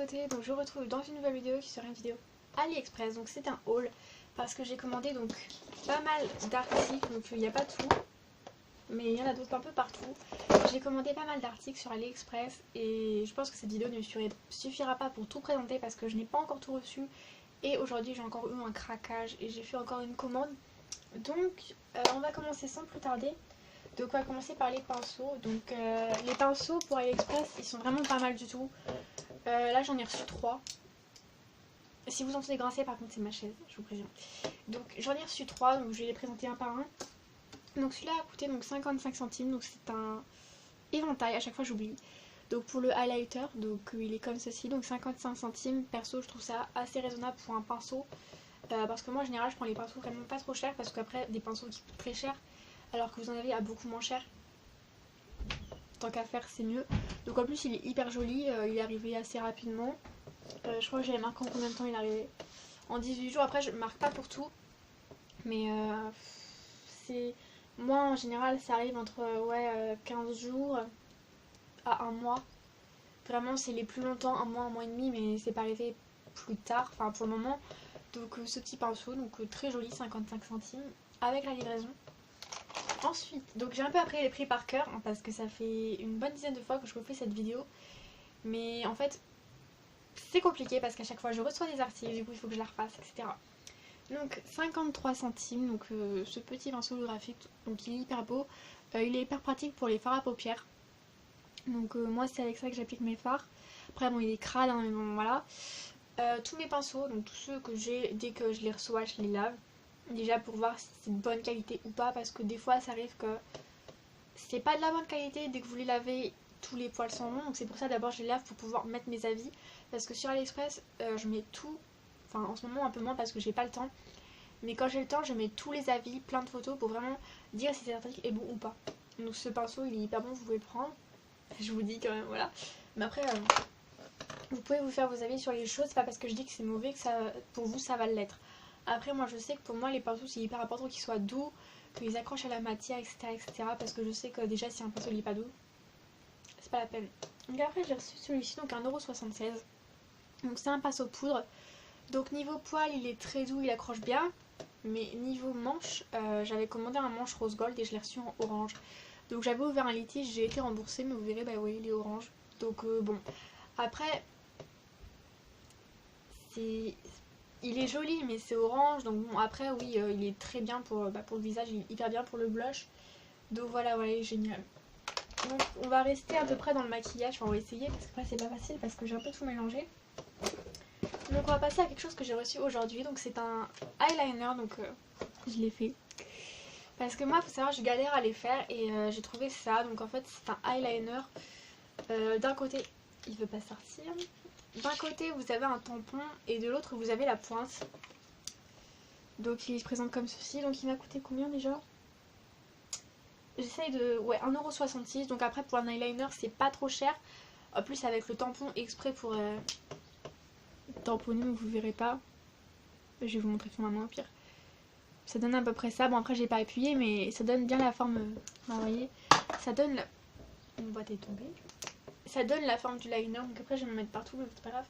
beauté, donc je vous retrouve dans une nouvelle vidéo qui sera une vidéo AliExpress. Donc c'est un haul parce que j'ai commandé donc pas mal d'articles, donc il n'y a pas tout mais il y en a d'autres un peu partout. J'ai commandé pas mal d'articles sur AliExpress et je pense que cette vidéo ne suffira pas pour tout présenter parce que je n'ai pas encore tout reçu et aujourd'hui j'ai encore eu un craquage et j'ai fait encore une commande. Donc on va commencer sans plus tarder. Donc on va commencer par les pinceaux. Donc les pinceaux pour AliExpress ils sont vraiment pas mal du tout. Là j'en ai reçu 3. Si vous entendez grincer par contre c'est ma chaise, je vous préviens. Donc j'en ai reçu 3, donc je vais les présenter un par un. Donc celui-là a coûté donc 55 centimes, donc c'est un éventail, à chaque fois j'oublie. Donc pour le highlighter, donc il est comme ceci, donc 55 centimes. Perso je trouve ça assez raisonnable pour un pinceau. Parce que moi en général je prends les pinceaux vraiment pas trop chers, parce qu'après des pinceaux qui coûtent très cher, alors que vous en avez à beaucoup moins cher. Tant qu'à faire c'est mieux. Donc en plus il est hyper joli, il est arrivé assez rapidement. Je crois que j'avais marqué en combien de temps il est arrivé. En 18 jours, après je marque pas pour tout. Mais c'est... Moi en général ça arrive entre 15 jours à un mois. Vraiment c'est les plus longtemps, un mois et demi, mais c'est pas arrivé plus tard, enfin pour le moment. Donc ce petit pinceau, donc très joli, 55 centimes, avec la livraison. Ensuite, donc j'ai un peu appris les prix par cœur, hein, parce que ça fait une bonne dizaine de fois que je refais cette vidéo. Mais en fait, c'est compliqué parce qu'à chaque fois je reçois des articles, du coup il faut que je la refasse, etc. Donc 53 centimes, donc ce petit pinceau holographique, donc il est hyper beau. Il est hyper pratique pour les fards à paupières. Donc moi c'est avec ça que j'applique mes fards. Après bon il est crade, hein, mais bon voilà. Tous mes pinceaux, donc tous ceux que j'ai, dès que je les reçois je les lave. Déjà pour voir si c'est de bonne qualité ou pas, parce que des fois ça arrive que c'est pas de la bonne qualité dès que vous les lavez, tous les poils sont longs. Donc c'est pour ça d'abord je les lave pour pouvoir mettre mes avis. Parce que sur AliExpress je mets tout, enfin en ce moment un peu moins parce que j'ai pas le temps. Mais quand j'ai le temps je mets tous les avis, plein de photos pour vraiment dire si cet article est bon ou pas. Donc ce pinceau il est hyper bon, vous pouvez le prendre. Je vous dis quand même, voilà. Mais après vous pouvez vous faire vos avis sur les choses. C'est pas parce que je dis que c'est mauvais que ça, pour vous ça va l'être. Après moi je sais que pour moi les pinceaux c'est hyper important qu'ils soient doux, qu'ils accrochent à la matière, etc. Parce que je sais que déjà si un pinceau il est pas doux, c'est pas la peine. Donc après j'ai reçu celui-ci, donc 1,76 €. Donc c'est un pinceau poudre. Donc niveau poil il est très doux, il accroche bien. Mais niveau manche, j'avais commandé un manche rose gold et je l'ai reçu en orange. Donc j'avais ouvert un litige, j'ai été remboursée, mais vous verrez, bah oui il est orange. Donc bon, après il est joli mais c'est orange. Donc bon après oui il est très bien pour le visage, il est hyper bien pour le blush. Donc voilà, il est génial. Donc on va rester à peu près dans le maquillage, enfin on va essayer parce que après c'est pas facile parce que j'ai un peu tout mélangé. Donc on va passer à quelque chose que j'ai reçu aujourd'hui, donc c'est un eyeliner, donc je l'ai fait. Parce que moi faut savoir je galère à les faire et j'ai trouvé ça, donc en fait c'est un eyeliner. D'un côté il veut pas sortir, d'un côté vous avez un tampon et de l'autre vous avez la pointe. Donc il se présente comme ceci, donc il m'a coûté combien déjà? J'essaye de... ouais, 1,66 €. Donc après pour un eyeliner c'est pas trop cher. En plus avec le tampon exprès pour tamponner, vous verrez pas. Je vais vous montrer sur ma main au pire. Ça donne à peu près ça. Bon après j'ai pas appuyé mais ça donne bien la forme. Vous voyez, ça donne la... Une boîte est tombée. Ça donne la forme du liner. Donc après je vais me mettre partout mais c'est pas grave.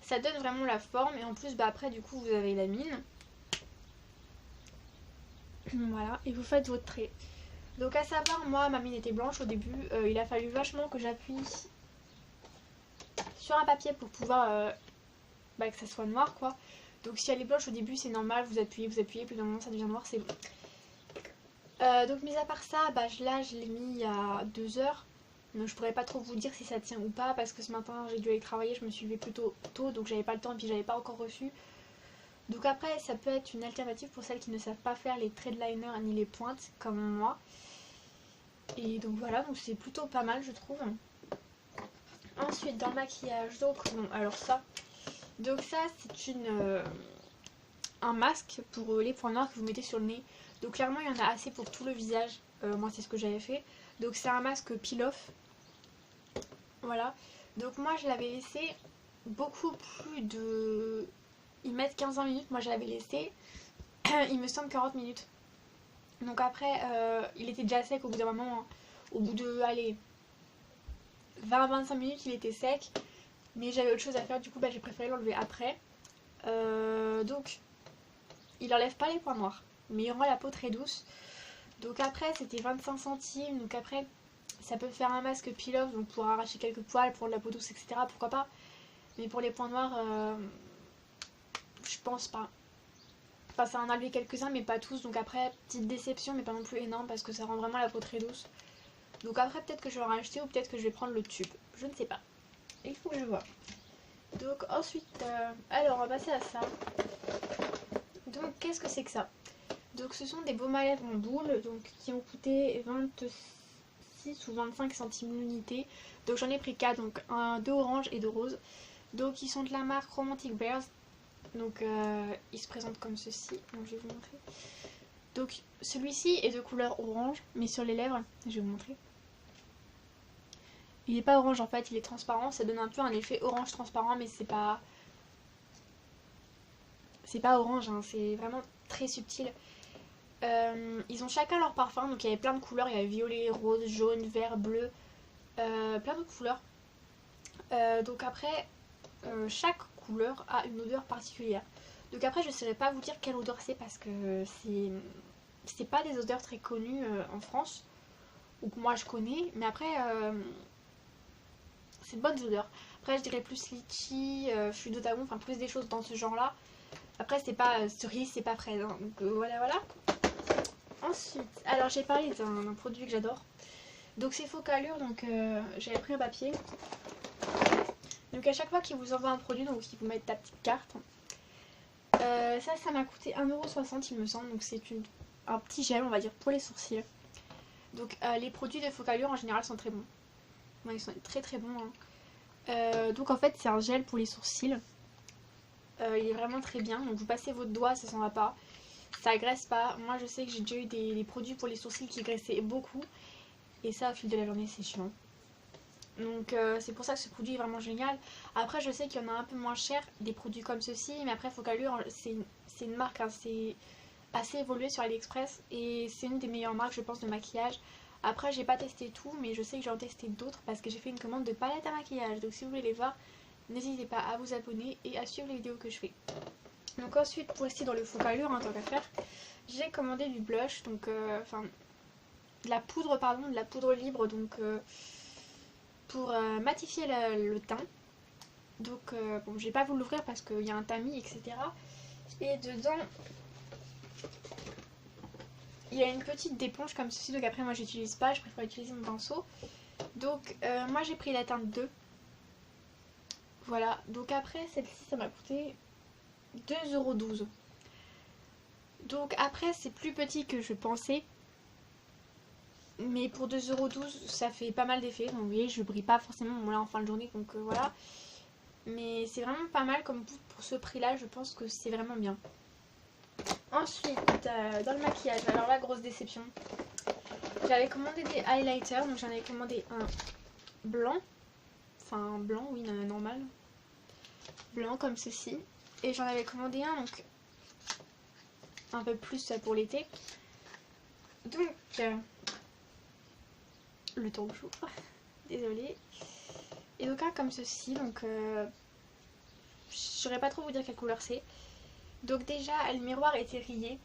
Ça donne vraiment la forme et en plus après du coup vous avez la mine. Voilà, et vous faites votre trait. Donc à savoir, moi ma mine était blanche au début, il a fallu vachement que j'appuie sur un papier pour pouvoir que ça soit noir quoi. Donc si elle est blanche au début c'est normal, vous appuyez, puis d'un moment ça devient noir, c'est bon. Donc mis à part ça, là je l'ai mis il y a 2 heures. Donc je pourrais pas trop vous dire si ça tient ou pas parce que ce matin j'ai dû aller travailler, je me suis levée plutôt tôt donc j'avais pas le temps et puis j'avais pas encore reçu. Donc après ça peut être une alternative pour celles qui ne savent pas faire les traits de liner ni les pointes comme moi. Et donc voilà, donc c'est plutôt pas mal je trouve. Ensuite dans le maquillage, donc bon alors ça. Donc ça c'est un masque pour les points noirs que vous mettez sur le nez. Donc clairement il y en a assez pour tout le visage. Moi c'est ce que j'avais fait. Donc c'est un masque peel-off. Voilà. Donc moi je l'avais laissé beaucoup plus de... Ils mettent 15-20 minutes, moi je l'avais laissé il me semble 40 minutes. Donc après il était déjà sec au bout d'un moment, hein. Au bout de allez 20-25 minutes il était sec. Mais j'avais autre chose à faire, du coup bah, j'ai préféré l'enlever après. Donc il enlève pas les points noirs, mais il rend la peau très douce. Donc après c'était 25 centimes, donc après ça peut faire un masque peel-off, donc pour arracher quelques poils, pour de la peau douce, etc. Pourquoi pas. Mais pour les points noirs, je pense pas. Enfin ça en a enlevé quelques-uns mais pas tous, donc après petite déception mais pas non plus énorme parce que ça rend vraiment la peau très douce. Donc après peut-être que je vais en racheter ou peut-être que je vais prendre le tube, je ne sais pas. Il faut que je vois. Donc ensuite, alors on va passer à ça. Donc qu'est-ce que c'est que ça? Donc ce sont des baumes à lèvres en boule, donc qui ont coûté 26 ou 25 centimes l'unité. Donc j'en ai pris 4, donc deux orange et deux roses. Donc ils sont de la marque Romantic Bears. Donc ils se présentent comme ceci. Donc je vais vous montrer. Donc celui-ci est de couleur orange, mais sur les lèvres, je vais vous montrer. Il n'est pas orange en fait, il est transparent. Ça donne un peu un effet orange transparent, mais c'est pas orange, hein, c'est vraiment très subtil. Ils ont chacun leur parfum, donc il y avait plein de couleurs, il y avait violet, rose, jaune, vert, bleu, plein de couleurs. Donc après, chaque couleur a une odeur particulière. Donc après je ne saurais pas vous dire quelle odeur c'est parce que c'est pas des odeurs très connues en France, ou que moi je connais, mais après c'est de bonnes odeurs. Après je dirais plus litchi, fruits d'otagon, enfin plus des choses dans ce genre là. Après c'est pas cerise, c'est pas fraise, hein. Donc voilà voilà. Ensuite, alors j'ai parlé d'un produit que j'adore. Donc c'est Focallure, donc j'avais pris un papier. Donc à chaque fois qu'ils vous envoient un produit, donc ils vous mettent ta petite carte. Ça m'a coûté 1,60€ il me semble, donc c'est un petit gel on va dire pour les sourcils. Donc les produits de Focallure en général sont très bons. Ouais, ils sont très très bons. Hein. Donc en fait c'est un gel pour les sourcils. Il est vraiment très bien, donc vous passez votre doigt, ça s'en va pas. Ça agresse pas. Moi je sais que j'ai déjà eu des produits pour les sourcils qui graissaient beaucoup. Et ça au fil de la journée c'est chiant. Donc c'est pour ça que ce produit est vraiment génial. Après je sais qu'il y en a un peu moins cher, des produits comme ceci. Mais après Focallure c'est une marque, hein, c'est assez évolué sur AliExpress. Et c'est une des meilleures marques je pense de maquillage. Après j'ai pas testé tout mais je sais que j'en ai testé d'autres parce que j'ai fait une commande de palettes à maquillage. Donc si vous voulez les voir, n'hésitez pas à vous abonner et à suivre les vidéos que je fais. Donc ensuite pour rester dans le Focallure en tant qu'affaire, j'ai commandé du blush, donc enfin de la poudre pardon, de la poudre libre, donc pour matifier le teint. Donc bon, j'ai pas voulu l'ouvrir parce qu'il y a un tamis etc. Et dedans il y a une petite éponge comme ceci, donc après moi j'utilise pas, je préfère utiliser mon pinceau. Donc moi j'ai pris la teinte 2. Voilà, donc après celle-ci ça m'a coûté 2,12 €. Donc après c'est plus petit que je pensais. Mais pour 2,12 € ça fait pas mal d'effets. Donc vous voyez je brille pas forcément mon là en fin de journée. Donc voilà. Mais c'est vraiment pas mal comme pour ce prix là. Je pense que c'est vraiment bien. Ensuite dans le maquillage. Alors là grosse déception. J'avais commandé des highlighters. Donc j'en avais commandé un blanc. Enfin blanc oui normal. Blanc comme ceci. Et j'en avais commandé un donc un peu plus pour l'été. Donc le temps chaud, désolée. Et donc un comme ceci, donc je saurais pas trop vous dire quelle couleur c'est. Donc déjà le miroir était rayé.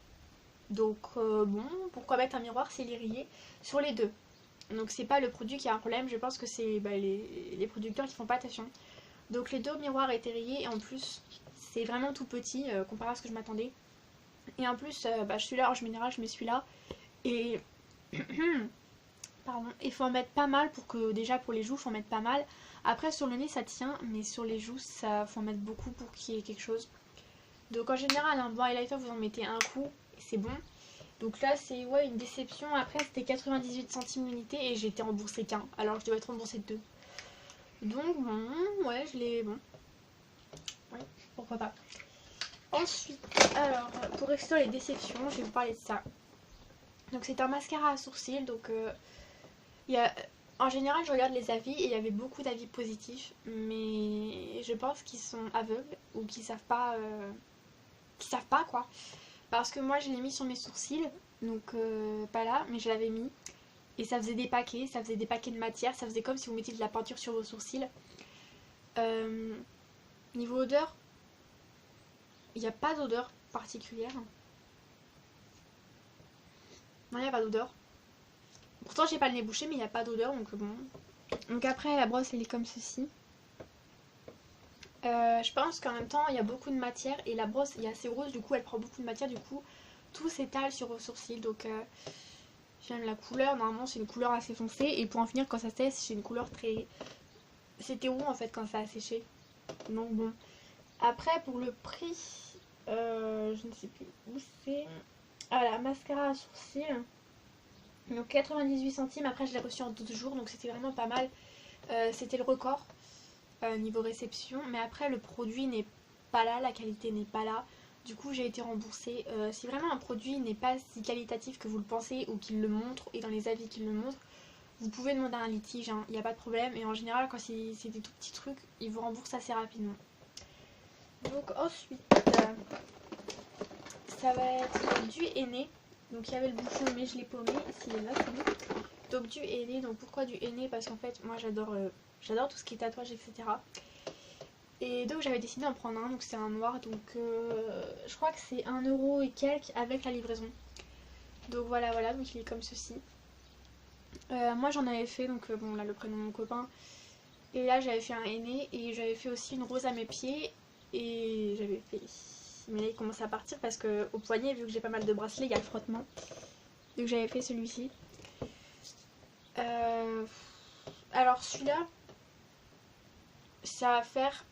Donc bon, pourquoi mettre un miroir s'il est rayé sur les deux. Donc c'est pas le produit qui a un problème, je pense que c'est les producteurs qui font pas attention. Donc les deux miroirs étaient rayés et en plus c'est vraiment tout petit comparé à ce que je m'attendais. Et en plus celui-là en général je mets celui-là et pardon, il faut en mettre pas mal pour que déjà pour les joues il faut en mettre pas mal. Après sur le nez ça tient mais sur les joues ça faut en mettre beaucoup pour qu'il y ait quelque chose. Donc en général un bon highlighter vous en mettez un coup et c'est bon. Donc là c'est ouais une déception. Après c'était 98 centimes l'unité et j'ai été remboursée qu'un alors je devais être remboursée de 2. Donc bon ouais je l'ai bon. Ouais pourquoi pas. Ensuite alors pour rester dans les déceptions je vais vous parler de ça. Donc c'est un mascara à sourcils donc en général je regarde les avis et il y avait beaucoup d'avis positifs mais je pense qu'ils sont aveugles ou qu'ils savent pas quoi. Parce que moi je l'ai mis sur mes sourcils donc pas là mais je l'avais mis et ça faisait des paquets de matière, ça faisait comme si vous mettiez de la peinture sur vos sourcils. Niveau odeur, il n'y a pas d'odeur particulière. Non, il n'y a pas d'odeur. Pourtant j'ai pas le nez bouché, mais il n'y a pas d'odeur, donc bon. Donc après la brosse elle est comme ceci. Je pense qu'en même temps il y a beaucoup de matière et la brosse est assez grosse, du coup elle prend beaucoup de matière, du coup tout s'étale sur vos sourcils. Donc j'aime la couleur, normalement c'est une couleur assez foncée et pour en finir quand ça sèche c'est une couleur très... C'était roux en fait quand ça a séché. Donc bon. Après pour le prix, je ne sais plus où c'est. Ah la mascara à sourcils. Donc 98 centimes, après je l'ai reçu en 12 jours donc c'était vraiment pas mal. C'était le record niveau réception, mais après le produit n'est pas là, la qualité n'est pas là, du coup j'ai été remboursée. Si vraiment un produit n'est pas si qualitatif que vous le pensez ou qu'il le montre, et dans les avis qu'il le montre, vous pouvez demander un litige, hein, il n'y a pas de problème, et en général quand c'est des tout petits trucs, ils vous remboursent assez rapidement. Donc ensuite, ça va être du henné. Donc il y avait le bouchon mais je l'ai paumé, s'il est là c'est bon. Donc du henné, donc pourquoi du henné? Parce qu'en fait moi j'adore tout ce qui est tatouage, etc. Et donc j'avais décidé d'en prendre un, donc c'est un noir, donc je crois que c'est 1 € et quelques avec la livraison. Donc voilà, donc il est comme ceci. Moi j'en avais fait, donc bon là le prénom de mon copain. Et là j'avais fait un henné et j'avais fait aussi une rose à mes pieds. Et j'avais fait... Mais là il commence à partir parce que au poignet, vu que j'ai pas mal de bracelets, il y a le frottement. Donc j'avais fait celui-ci. Alors celui-là, ça va faire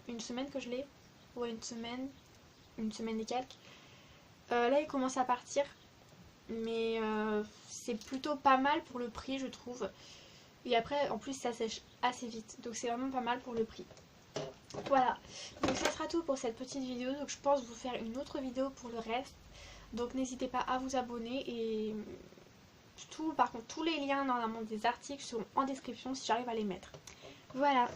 une semaine que je l'ai. Ouais, une semaine et quelques. Là il commence à partir. Mais c'est plutôt pas mal pour le prix je trouve. Et après en plus ça sèche assez vite. Donc c'est vraiment pas mal pour le prix. Voilà, donc ça sera tout pour cette petite vidéo. Donc je pense vous faire une autre vidéo pour le reste. Donc n'hésitez pas à vous abonner. Et par contre tous les liens normalement des articles seront en description si j'arrive à les mettre. Voilà.